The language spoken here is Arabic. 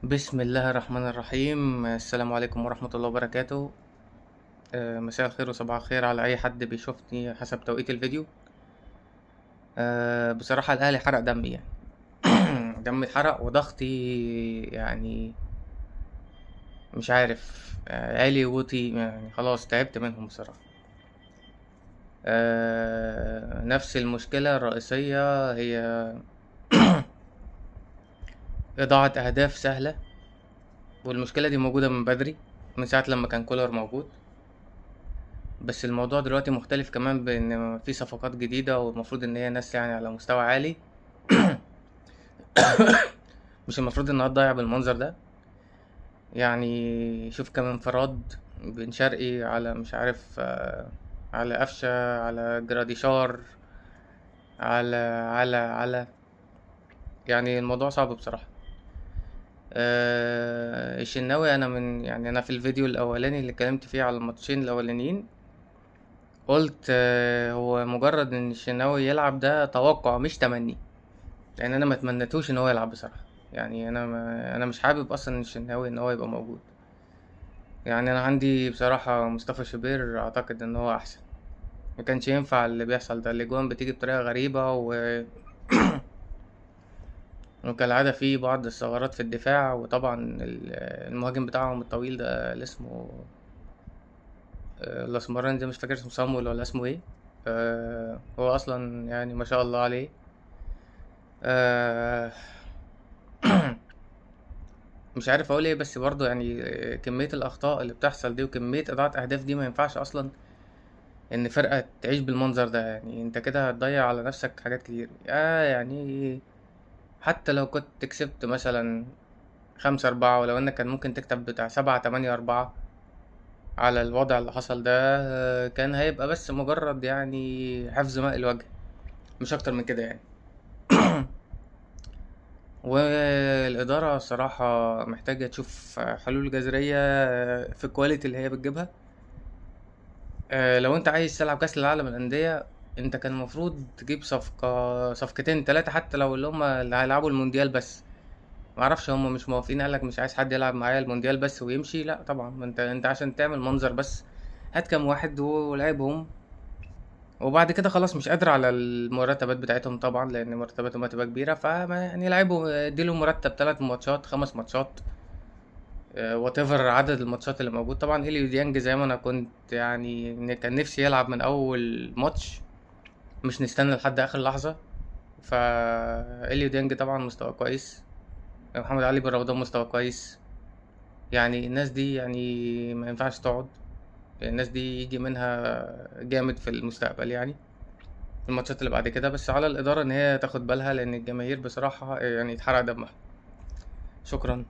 بسم الله الرحمن الرحيم. السلام عليكم ورحمة الله وبركاته. مساء الخير وصباح الخير على أي حد بيشوفني حسب توقيت الفيديو. بصراحة الأهلي حرق دمي يعني. دمي اتحرق وضغطي يعني مش عارف، عالي ووطي يعني خلاص تعبت منهم بصراحة. نفس المشكلة الرئيسية هي إضاعة أهداف سهلة، والمشكلة دي موجودة من بدري، من ساعة لما كان كولر موجود. بس الموضوع دلوقتي مختلف كمان بان في صفقات جديدة والمفروض ان هي ناس يعني على مستوى عالي. مش المفروض انها تضيع بالمنظر ده. يعني شوف كم انفراد بن شرقي على مش عارف، على قفشة، على جراديشار، على على يعني الموضوع صعب بصراحة. الشناوي انا من يعني انا في الفيديو الاولاني اللي اتكلمت فيه على الماتشين الاولانيين قلت هو مجرد ان الشناوي يلعب ده توقع مش تمني، لان انا ما اتمنيتوش ان هو يلعب بصراحه. يعني انا مش حابب اصلا الشناوي ان هو يبقى موجود. يعني انا عندي بصراحه مصطفى شوبير اعتقد ان هو احسن. ما كانش ينفع اللي بيحصل ده، الاجوان بتيجي بطريقه غريبه وكالعاده في بعض الثغرات في الدفاع، وطبعا المهاجم بتاعهم الطويل ده اللي اسمه الاسمراني ده، مش فاكر اسمه صامويل ولا اسمه ايه. هو اصلا يعني ما شاء الله عليه. آه، مش عارف اقول ايه، بس برضه يعني كمية الاخطاء اللي بتحصل دي وكمية اضاعة اهداف دي ما ينفعش اصلا ان فرقة تعيش بالمنظر ده. يعني انت كده هتضيع على نفسك حاجات كتير. يعني حتى لو كنت كسبت مثلا 5-4، ولو انك كان ممكن تكتب بتاع 7-8-4 على الوضع اللي حصل ده، كان هيبقى بس مجرد يعني حفظ ماء الوجه، مش اكتر من كده يعني. والإدارة صراحة محتاجة تشوف حلول جذرية في الكواليتي اللي هي بتجيبها. لو انت عايز تلعب كاس العالم للانديه، انت كان المفروض تجيب صفقتين تلاتة، حتى لو اللي هم اللي هيلعبوا المونديال بس. معرفش هم مش موافقين، قالك مش عايز حد يلعب معايا المونديال بس ويمشي. لا طبعا، ما انت عشان تعمل منظر بس هات كام واحد ولعبهم، وبعد كده خلاص مش قادر على المرتبات بتاعتهم طبعا، لان مرتباتهم هتبقى كبيره. فما يعني يلعبوا، اديله مرتب 3 ماتشات 5 ماتشات، وات ايفر عدد الماتشات اللي موجود. طبعا اليو ديانج زي ما انا كنت يعني كان نفسي يلعب من اول ماتش، مش نستنى لحد اخر لحظه. اليو ديانج طبعا مستوى كويس، محمد علي بن رمضان مستوى كويس. يعني الناس دي يعني ما ينفعش تقعد، الناس دي يجي منها جامد في المستقبل يعني، في الماتشات اللي بعد كده. بس على الاداره ان هي تاخد بالها، لان الجماهير بصراحه يعني اتحرق دمها. شكرا.